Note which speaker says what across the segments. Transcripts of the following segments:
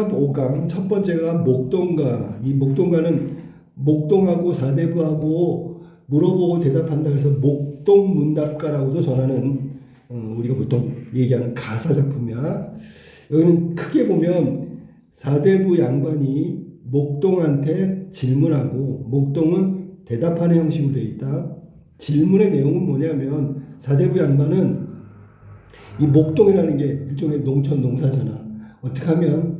Speaker 1: 5강 첫 번째가 목동가. 이 목동가는 목동하고 사대부하고 물어보고 대답한다 해서 목동문답가라고도 전하는 우리가 보통 얘기하는 가사 작품이야. 여기는 크게 보면 사대부 양반이 목동한테 질문하고 목동은 대답하는 형식으로 되어 있다. 질문의 내용은 뭐냐면 사대부 양반은 이 목동이라는 게 일종의 농촌 농사잖아. 어떻게 하면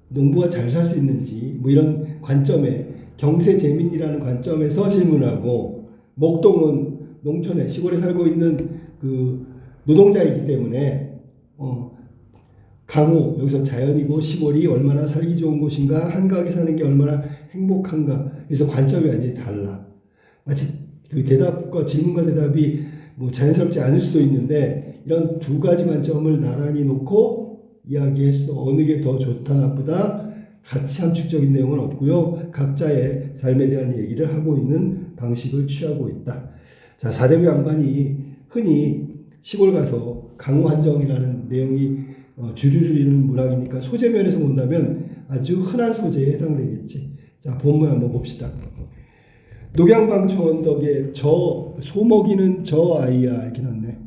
Speaker 1: 농부가 잘 살 수 있는지 뭐 이런 관점에 경세재민이라는 관점에서 질문하고 목동은 농촌에 시골에 살고 있는 그 노동자이기 때문에 강호 여기서 자연이고 시골이 얼마나 살기 좋은 곳인가 한가하게 사는 게 얼마나 행복한가 그래서 관점이 완전히 달라. 마치 그 대답과 질문과 대답이 뭐 자연스럽지 않을 수도 있는데 이런 두 가지 관점을 나란히 놓고 이야기했어. 어느 게 더 좋다 나쁘다 같이 함축적인 내용은 없고요. 각자의 삶에 대한 얘기를 하고 있는 방식을 취하고 있다. 자, 사대부 양반이 흔히 시골 가서 강호한정이라는 내용이 주류를 이루는 문학이니까 소재 면에서 본다면 아주 흔한 소재에 해당되겠지. 자, 본문 한번 봅시다. 녹양방초 언덕에 저 소 먹이는 저 아이야 이렇게 났네.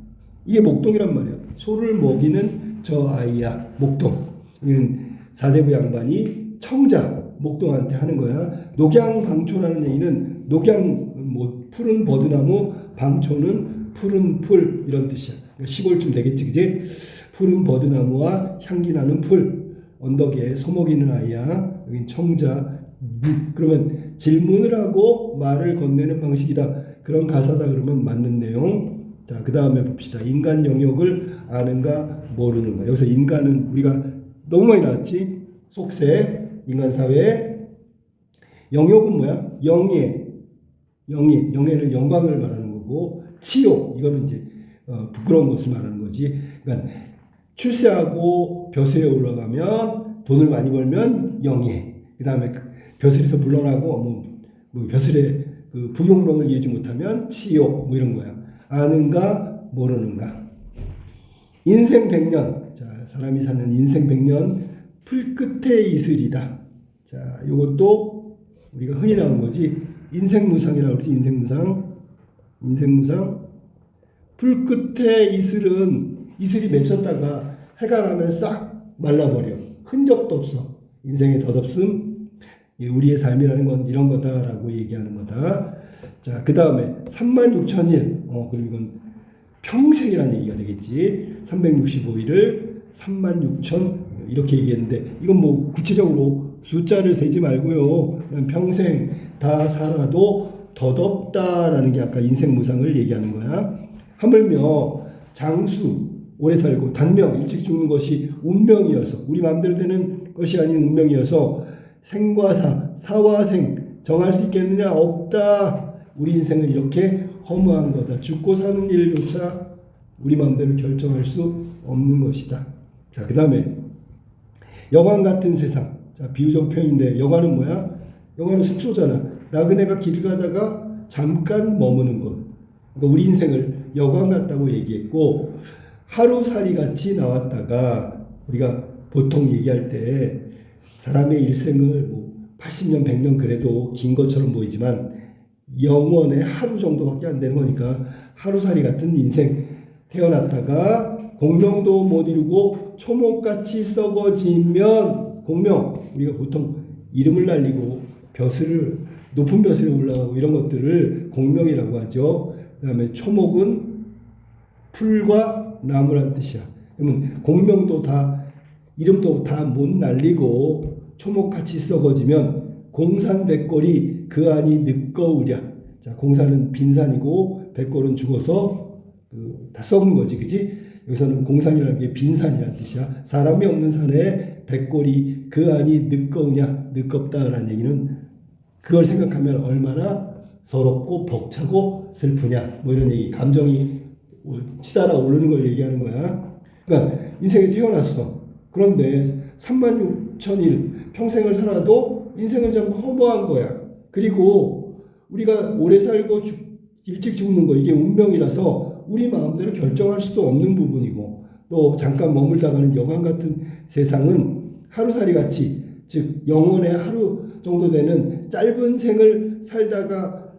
Speaker 1: 이게 목동이란 말이야. 소를 먹이는 저 아이야. 목동. 이건 사대부 양반이 청자 목동한테 하는 거야. 녹양방초라는 얘기는 녹양 뭐 푸른 버드나무 방초는 푸른 풀 이런 뜻이야. 그러니까 시골쯤 되겠지, 그지? 푸른 버드나무와 향기 나는 풀 언덕에 소 먹이는 아이야. 여긴 청자. 그러면 질문을 하고 말을 건네는 방식이다. 그런 가사다 그러면 맞는 내용. 자, 그 다음에 봅시다. 인간 영역을 아는가 모르는가. 여기서 인간은 우리가 너무 많이 나왔지. 속세, 인간사회. 영역은 뭐야? 영예. 영예는 영광을 말하는 거고 치욕, 이거는 이제 부끄러운 것을 말하는 거지. 그러니까 출세하고 벼슬에 올라가면 돈을 많이 벌면 영예. 그 다음에 벼슬에서 물러나고 뭐 벼슬에 그 부용명을 이루지 못하면 치욕 뭐 이런 거야. 아는가 모르는가. 인생 100년. 자, 사람이 사는 인생 100년 풀 끝에 이슬이다. 자, 이것도 우리가 흔히 나오는 거지. 인생무상이라고 그러지. 인생무상. 풀 끝에 이슬이 맺혔다가 해가 나면 싹 말라버려. 흔적도 없어. 인생의 덧없음. 우리의 삶이라는 건 이런 거다라고 얘기하는 거다. 자, 그 다음에 36,000일. 그럼 이건 평생이라는 얘기가 되겠지. 365일을 36,000 이렇게 얘기했는데 이건 뭐 구체적으로 숫자를 세지 말고요. 그냥 평생 다 살아도 덧없다라는 게 아까 인생무상을 얘기하는 거야. 하물며 장수 오래 살고 단명 일찍 죽는 것이 운명이어서 우리 마음대로 되는 것이 아닌 운명이어서 생과 사와 생 정할 수 있겠느냐? 없다. 우리 인생은 이렇게 허무한 거다. 죽고 사는 일조차 우리 마음대로 결정할 수 없는 것이다. 자, 그 다음에 여관 같은 세상. 자, 비유적 표현인데 여관은 뭐야? 여관은 숙소잖아. 나그네가 길 가다가 잠깐 머무는 곳. 그러니까 우리 인생을 여관 같다고 얘기했고 하루살이 같이 나왔다가 우리가 보통 얘기할 때 사람의 일생을 뭐 80년, 100년 그래도 긴 것처럼 보이지만 영원의 하루 정도밖에 안 되는 거니까 하루살이 같은 인생 태어났다가 공명도 못 이루고 초목같이 썩어지면 공명 우리가 보통 이름을 날리고 높은 벼슬에 올라가고 이런 것들을 공명이라고 하죠. 그 다음에 초목은 풀과 나무란 뜻이야. 그러면 공명도 다 이름도 다 못 날리고 초목같이 썩어지면 공산 백골이 그 안이 늙거우랴. 자, 공산은 빈산이고 백골은 죽어서 다 썩은 거지, 그지? 여기서는 공산이라는 게 빈산이라는 뜻이야. 사람이 없는 산에 백골이 그 안이 늙거우냐, 늙겁다라는 얘기는 그걸 생각하면 얼마나 서럽고 벅차고 슬프냐, 뭐 이런 얘기, 감정이 치달아 오르는 걸 얘기하는 거야. 그러니까 인생에 태어났어. 그런데 36,000일 평생을 살아도 인생은 참 허무한 거야. 그리고 우리가 오래 살고 일찍 죽는 거 이게 운명이라서 우리 마음대로 결정할 수도 없는 부분이고 또 잠깐 머물다 가는 여관 같은 세상은 하루살이 같이, 즉 영혼의 하루 정도 되는 짧은 생을 살다가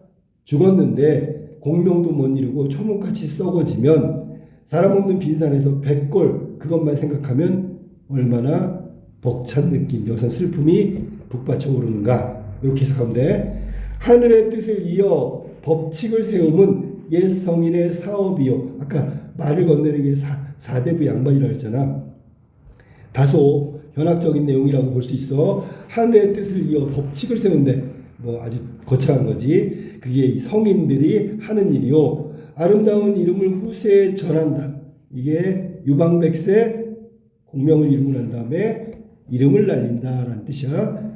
Speaker 1: 죽었는데 공명도 못 이루고 초목같이 썩어지면 사람 없는 빈산에서 백골 그것만 생각하면 얼마나 벅찬 느낌, 여기서 슬픔이 북받쳐 오르는가, 이렇게 해석하면 돼. 하늘의 뜻을 이어 법칙을 세움은 옛 성인의 사업이요. 아까 말을 건네는 게 사대부 양반이라고 했잖아. 다소 현학적인 내용이라고 볼 수 있어. 하늘의 뜻을 이어 법칙을 세운데 뭐 아주 거창한 거지. 그게 성인들이 하는 일이요. 아름다운 이름을 후세에 전한다. 이게 유방백세 공명을 이루고 난 다음에 이름을 날린다라는 뜻이야.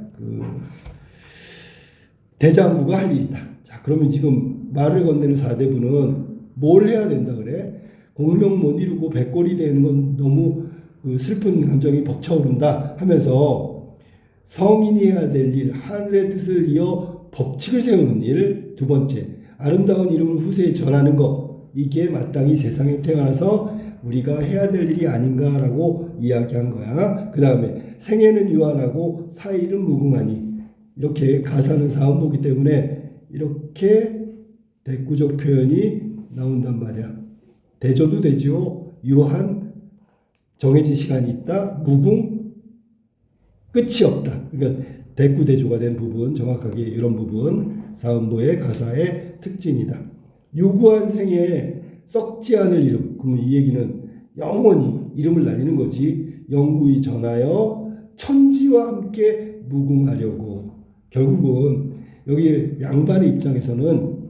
Speaker 1: 대장부가 할 일이다. 자, 그러면 지금 말을 건네는 사대부는 뭘 해야 된다 그래? 공명 못 이루고 백골이 되는 건 너무 슬픈 감정이 벅차오른다 하면서 성인이 해야 될 일, 하늘의 뜻을 이어 법칙을 세우는 일, 두 번째, 아름다운 이름을 후세에 전하는 것, 이게 마땅히 세상에 태어나서 우리가 해야 될 일이 아닌가라고 이야기한 거야. 그 다음에 생애는 유한하고 사일은 무궁하니, 이렇게 가사는 사음보기 때문에 이렇게 대꾸적 표현이 나온단 말이야. 대조도 되죠. 유한, 정해진 시간이 있다. 무궁, 끝이 없다. 그러니까 대꾸대조가 된 부분, 정확하게 이런 부분, 사음보의 가사의 특징이다. 유구한 생에 썩지 않을 이름. 그러면 이 얘기는 영원히 이름을 날리는 거지. 영구히 전하여 천지와 함께 무궁하려고. 결국은 여기 양반의 입장에서는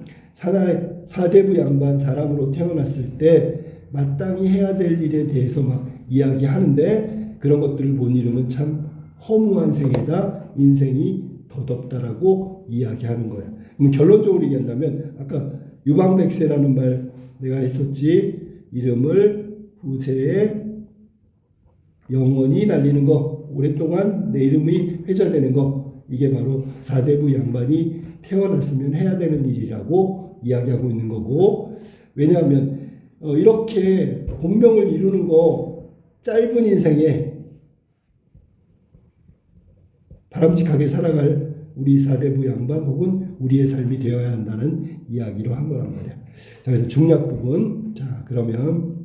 Speaker 1: 사대부 양반 사람으로 태어났을 때 마땅히 해야 될 일에 대해서 막 이야기하는데 그런 것들을 못 이루면 참 허무한 생애다, 인생이 더덥다라고 이야기하는 거야. 그럼 결론적으로 얘기한다면 아까 유방백세라는 말 내가 했었지. 이름을 후세에 영원히 날리는 거, 오랫동안 내 이름이 회자되는 거, 이게 바로 사대부 양반이 태어났으면 해야 되는 일이라고 이야기하고 있는 거고, 왜냐하면 이렇게 공명을 이루는 거 짧은 인생에 바람직하게 살아갈 우리 사대부 양반 혹은 우리의 삶이 되어야 한다는 이야기로 한 거란 말이야. 자, 그래서 중략 부분. 자, 그러면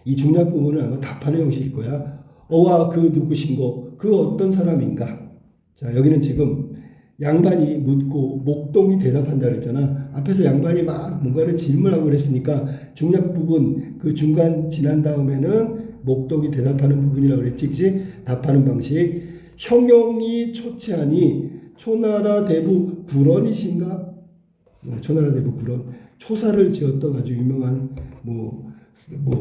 Speaker 1: 이 중략 부분은 아마 답하는 형식일 거야. 어와 그 누구신고, 그 어떤 사람인가. 자, 여기는 지금 양반이 묻고 목동이 대답한다 그랬잖아. 앞에서 양반이 막 뭔가를 질문하고 그랬으니까 중략 부분 그 중간 지난 다음에는 목동이 대답하는 부분이라고 그랬지, 그치? 답하는 방식. 형용이 초치하니 초나라 대부 구런이신가? 초나라 대부 구런, 초사를 지었던 아주 유명한 뭐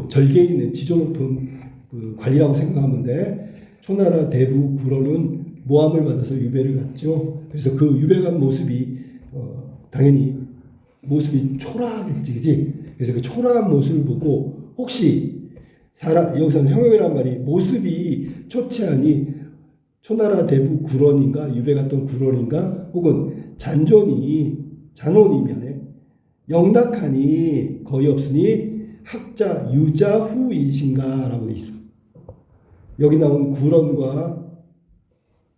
Speaker 1: 절개에 있는 지조 높은 그 관리라고 생각하면 돼. 초나라 대부 구런은 모함을 받아서 유배를 갔죠. 그래서 그 유배간 모습이 당연히 모습이 초라하겠지, 그지? 그래서 그 초라한 모습을 보고 혹시 여기서는 형용이란 말이 모습이 초췌하니 초나라 대부 구런인가, 유배 갔던 구런인가, 혹은 잔원이 면에 영락하니 거의 없으니 학자 유자후이신가라고 돼 있어. 여기 나온 구런과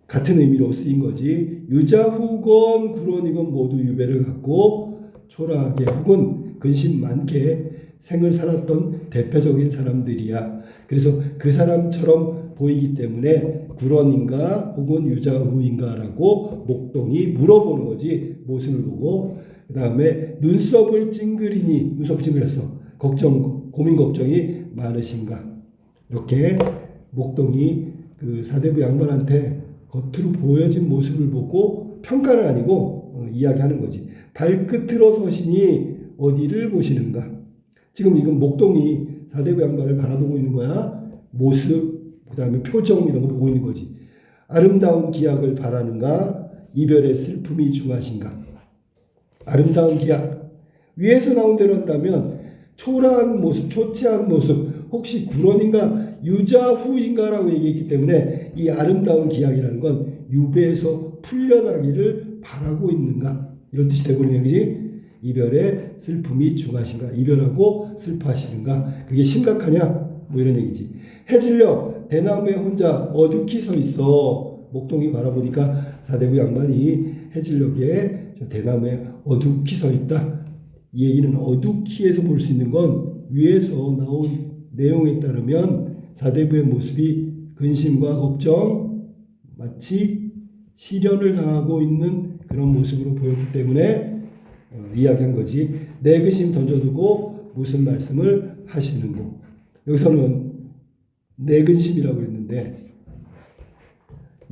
Speaker 1: 같은 의미로 쓰인 거지. 유자후건 구런이건 모두 유배를 갖고 초라하게 혹은 근심 많게 생을 살았던 대표적인 사람들이야. 그래서 그 사람처럼 보이기 때문에 구런인가 혹은 유자후인가라고 목동이 물어보는 거지. 모습을 보고. 그 다음에 눈썹을 찡그리니, 눈썹 찡그렸어. 고민 걱정이 많으신가. 이렇게 목동이 그 사대부 양반한테 겉으로 보여진 모습을 보고 평가는 아니고 이야기하는 거지. 발끝으로 서시니 어디를 보시는가. 지금 이건 목동이 사대부 양반을 바라보고 있는 거야. 모습, 그 다음에 표정 이런 거 보고 있는 거지. 아름다운 기약을 바라는가, 이별의 슬픔이 중하신가. 아름다운 기약, 위에서 나온 대로 한다면 초라한 모습, 초췌한 모습, 혹시 구런인가 유자후인가라고 얘기했기 때문에 이 아름다운 기약이라는 건 유배에서 풀려나기를 바라고 있는가, 이런 뜻이 되거든요. 그지? 이별의 슬픔이 중하신가, 이별하고 슬퍼하시는가, 그게 심각하냐, 뭐 이런 얘기지. 해질녘 대나무에 혼자 어둑히 서 있어. 목동이 바라보니까 사대부 양반이 해질녘에 저 대나무에 어둑히 서 있다. 이 얘기는 어둑히에서 볼 수 있는 건 위에서 나온 내용에 따르면 사대부의 모습이 근심과 걱정, 마치 시련을 당하고 있는 그런 모습으로 보였기 때문에 이야기한 거지. 내 근심 던져두고 무슨 말씀을 하시는고. 여기서는 내 근심이라고 했는데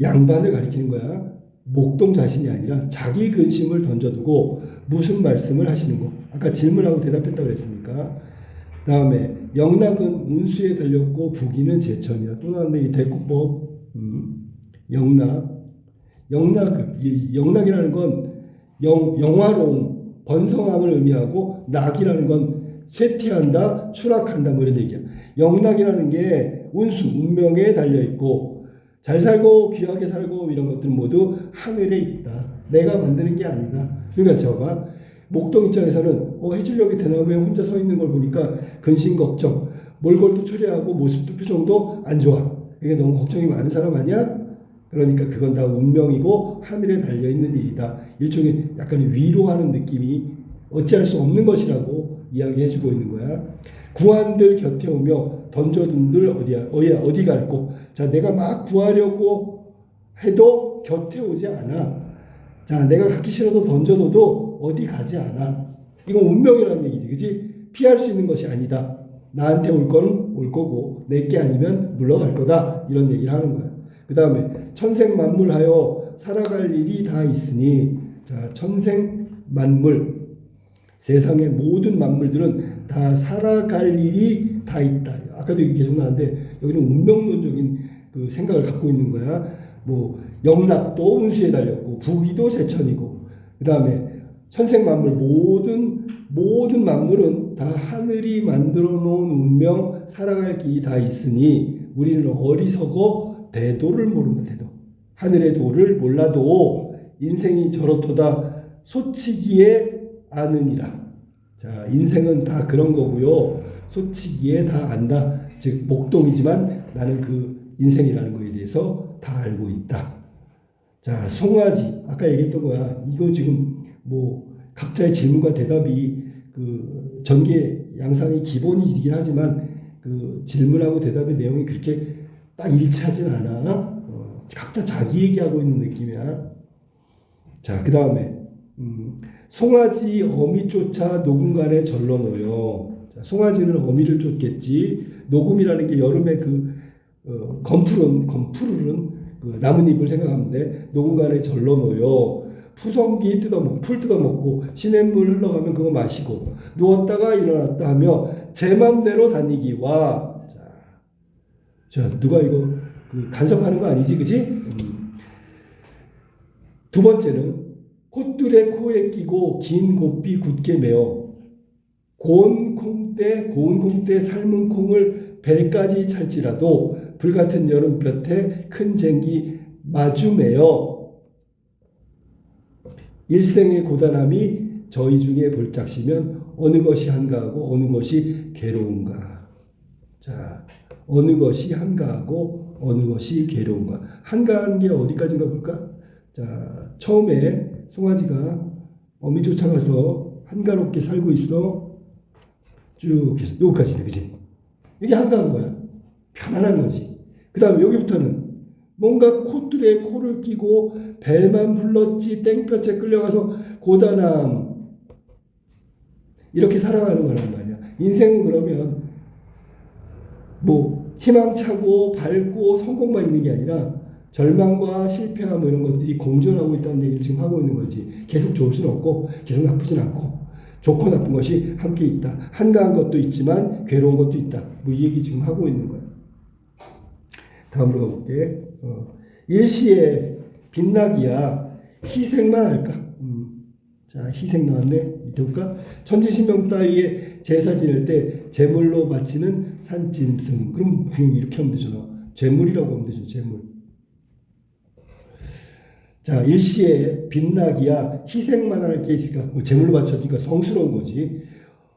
Speaker 1: 양반을 가리키는 거야. 목동 자신이 아니라 자기 근심을 던져두고 무슨 말씀을 하시는고. 아까 질문하고 대답했다고 그랬으니까. 다음에 영락은 운수에 달렸고 부기는 제천이라. 또 나왔는데 이 대국법 영락이라는 건 영화로움, 번성함을 의미하고 낙이라는 건 쇠퇴한다, 추락한다 뭐 이런 얘기야. 영락이라는 게 운수, 운명에 달려있고 잘 살고 귀하게 살고 이런 것들은 모두 하늘에 있다. 내가 만드는 게 아니다. 그러니까 저가 목동 입장에서는 해질녘에 대나무에 혼자 서 있는 걸 보니까 근심 걱정, 몰골도 초래하고 모습도 표정도 안 좋아. 이게 너무 걱정이 많은 사람 아니야? 그러니까 그건 다 운명이고 하늘에 달려있는 일이다. 일종의 약간 위로하는 느낌이 어찌할 수 없는 것이라고 이야기해주고 있는 거야. 구한들 곁에 오며 던져둔들 어디 갈고. 자, 내가 막 구하려고 해도 곁에 오지 않아. 자, 내가 갖기 싫어서 던져둬도 어디 가지 않아. 이건 운명이라는 얘기지, 그치? 피할 수 있는 것이 아니다. 나한테 올 거는 올 거고 내게 아니면 물러갈 거다. 이런 얘기를 하는 거야. 그 다음에 천생만물하여 살아갈 일이 다 있으니. 자, 천생만물, 세상의 모든 만물들은 다 살아갈 일이 다 있다. 아까도 얘기 계속 나왔는데 여기는 운명론적인 그 생각을 갖고 있는 거야. 뭐 영락도 운수에 달렸고 부기도 제천이고, 그 다음에 천생만물 모든 만물은 다 하늘이 만들어 놓은 운명, 살아갈 길이 다 있으니 우리는 어리석어 대도를 모른다. 대도. 하늘의 도를 몰라도 인생이 저렇도다 소치기에 아느니라. 자, 인생은 다 그런 거고요. 소치기에 다 안다. 즉 목동이지만 나는 그 인생이라는 거에 대해서 다 알고 있다. 자, 송아지 아까 얘기했던 거야. 이거 지금 뭐 각자의 질문과 대답이 그 전개 양상이 기본이긴 하지만 그 질문하고 대답의 내용이 그렇게 딱 일치하진 않아. 각자 자기 얘기하고 있는 느낌이야. 자, 그 다음에 송아지 어미 쫓아 녹음간에 절로 놓여. 자, 송아지는 어미를 쫓겠지. 녹음이라는 게 여름에 그 검푸르는 그 나뭇잎을 생각하면 돼. 녹음간에 절로 놓여. 푸성기 뜯어먹고 풀 뜯어먹고 시냇물 흘러가면 그거 마시고 누웠다가 일어났다 하며 제 맘대로 다니기와. 자, 누가 이거 그 간섭하는 거 아니지, 그지? 두 번째는 콧줄에 코에 끼고 긴 곱비 굳게 매어 고운 콩때 삶은 콩을 배까지 찰지라도 불같은 여름 볕에 큰 쟁기 마주 매어 일생의 고단함이 저희 중에 볼짝시면 어느 것이 한가하고 어느 것이 괴로운가. 자, 어느 것이 한가하고 어느 것이 괴로운가. 한가한 게 어디까지인가 볼까? 자, 처음에 송아지가 어미 쫓아가서 한가롭게 살고 있어. 쭉 여기까지네, 그지? 이게 한가한 거야. 편안한 거지. 그 다음에 여기부터는 뭔가 콧줄에 코를 끼고 배만 불렀지 땡볕에 끌려가서 고단함. 이렇게 살아가는 거란 말이야. 인생은 그러면 뭐 희망차고 밝고 성공만 있는 게 아니라 절망과 실패와 뭐 이런 것들이 공존하고 있다는 얘기를 지금 하고 있는 거지. 계속 좋을 수는 없고 계속 나쁘진 않고 좋고 나쁜 것이 함께 있다. 한가한 것도 있지만 괴로운 것도 있다. 뭐 이 얘기 지금 하고 있는 거야. 다음으로 가볼게. 일시에 빛나기야 희생만 할까? 자, 희생 나왔네. 밑에 볼까? 천지신명 따위에 제사 지낼 때 제물로 바치는 산짐승. 그럼 그냥 이렇게 하면 되잖아. 제물이라고 하면 되죠. 제물. 자, 일시에 빛나기야 희생만 할 게 있을까? 뭐 제물로 바쳐주니까 성스러운 거지.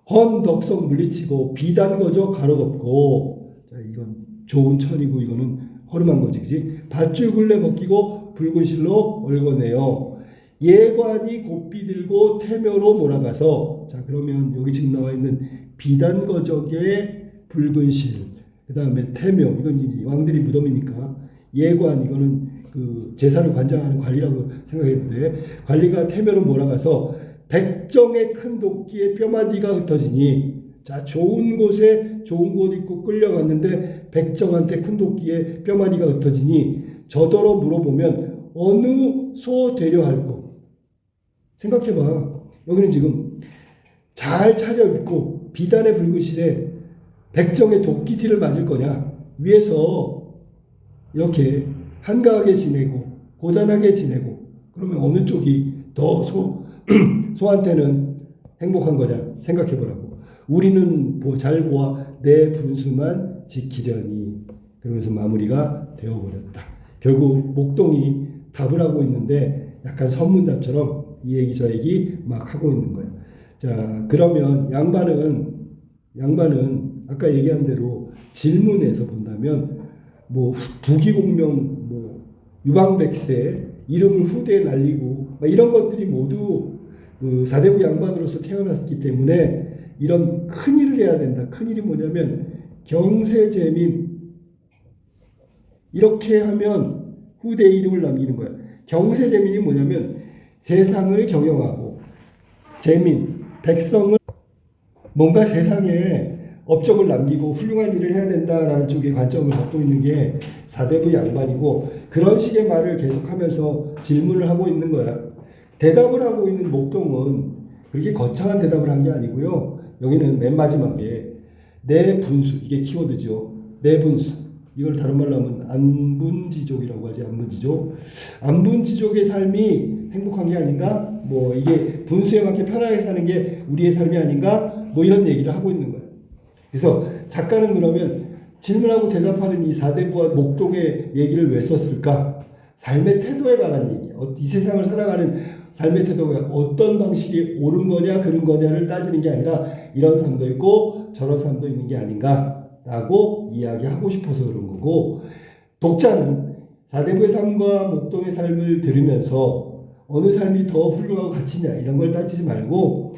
Speaker 1: 헌 덕성 물리치고 비단 거저 가로덮고. 자, 이건 좋은 천이고 이거는 허름한 거지, 그지? 밧줄 굴레 벗기고 붉은 실로 얽어내요. 예관이 곱비 들고 태묘로 몰아가서, 자 그러면 여기 지금 나와 있는 비단거적의 붉은 실, 그 다음에 태묘, 이건 왕들이 무덤이니까, 예관 이거는 그 제사를 관장하는 관리라고 생각해도 돼. 관리가 태묘로 몰아가서 백정의 큰 도끼에 뼈마디가 흩어지니, 자 좋은 곳에 좋은 곳 있고 끌려갔는데 백정한테 큰 도끼에 뼈마디가 흩어지니 저더러 물어보면 어느 소 되려 할꼬. 생각해봐. 여기는 지금 잘 차려입고 비단의 붉은 실에 백정의 도끼질을 맞을 거냐, 위에서 이렇게 한가하게 지내고 고단하게 지내고, 그러면 어느 쪽이 더 소한테는 행복한 거냐 생각해 보라고. 우리는 잘 보아 내 분수만 지키려니. 그러면서 마무리가 되어버렸다. 결국 목동이 답을 하고 있는데 약간 선문답처럼 이 얘기 저 얘기 막 하고 있는 거야. 자 그러면 양반은 아까 얘기한 대로 질문에서 본다면 뭐 부귀공명, 뭐 유방백세, 이름을 후대에 날리고 이런 것들이 모두 그 사대부 양반으로서 태어났기 때문에 이런 큰 일을 해야 된다. 큰 일이 뭐냐면 경세재민, 이렇게 하면 후대에 이름을 남기는 거야. 경세재민이 뭐냐면 세상을 경영하고, 재민, 백성을 뭔가 세상에 업적을 남기고 훌륭한 일을 해야 된다라는 쪽의 관점을 갖고 있는 게 사대부 양반이고, 그런 식의 말을 계속하면서 질문을 하고 있는 거야. 대답을 하고 있는 목동은 그렇게 거창한 대답을 한 게 아니고요. 여기는 맨 마지막에 내 분수, 이게 키워드죠. 내 분수. 이걸 다른 말로 하면 안분지족이라고 하지. 안분지족의 삶이 행복한 게 아닌가? 뭐 이게 분수에 맞게 편하게 사는 게 우리의 삶이 아닌가? 뭐 이런 얘기를 하고 있는 거예요. 그래서 작가는 그러면 질문하고 대답하는 이 사대부와 목동의 얘기를 왜 썼을까? 삶의 태도에 관한 얘기야. 이 세상을 살아가는 삶의 태도가 어떤 방식이 옳은 거냐 그른 거냐를 따지는 게 아니라 이런 삶도 있고 저런 삶도 있는 게 아닌가라고 이야기하고 싶어서 그런 거고, 독자는 사대부의 삶과 목동의 삶을 들으면서 어느 삶이 더 훌륭하고 가치냐 이런 걸 따지지 말고,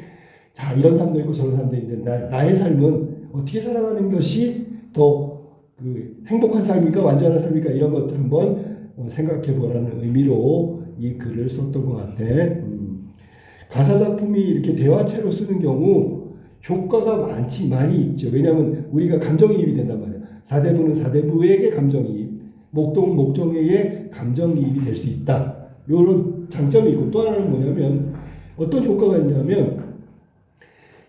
Speaker 1: 자 이런 삶도 있고 저런 삶도 있는데 나의 삶은 어떻게 살아가는 것이 더 그 행복한 삶일까 완전한 삶일까, 이런 것들 한번 생각해 보라는 의미로 이 글을 썼던 것 같아. 가사 작품이 이렇게 대화체로 쓰는 경우 효과가 많이 있죠. 왜냐하면 우리가 감정이입이 된단 말이야. 사대부는 사대부에게 감정이입, 목동은 목동에게 감정이입이 될 수 있다. 이런 장점이 있고, 또 하나는 뭐냐면 어떤 효과가 있냐면,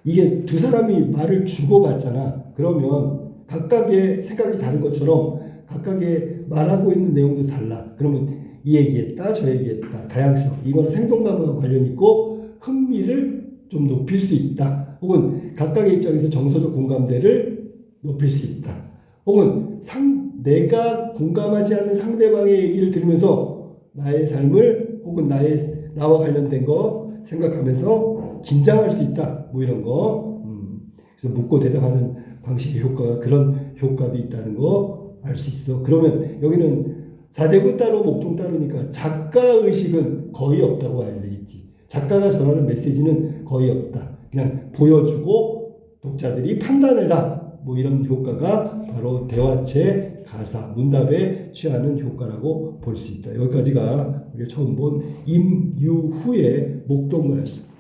Speaker 1: 이게 두 사람이 말을 주고받잖아. 그러면 각각의 생각이 다른 것처럼 각각의 말하고 있는 내용도 달라. 그러면 이 얘기했다 저 얘기했다, 다양성, 이거는 생동감과 관련이 있고 흥미를 좀 높일 수 있다. 혹은 각각의 입장에서 정서적 공감대를 높일 수 있다. 혹은 내가 공감하지 않는 상대방의 얘기를 들으면서 나의 삶을 혹은 나와 관련된 거 생각하면서 긴장할 수 있다. 뭐 이런 거. 그래서 묻고 대답하는 방식의 효과가 그런 효과도 있다는 거 알 수 있어. 그러면 여기는 사대부 따로 목동 따로니까 작가 의식은 거의 없다고 봐야 되겠지. 작가가 전하는 메시지는 거의 없다. 그냥 보여주고 독자들이 판단해라. 뭐 이런 효과가 바로 대화체, 가사, 문답에 취하는 효과라고 볼 수 있다. 여기까지가 우리가 처음 본 임유후의 목동가였습니다.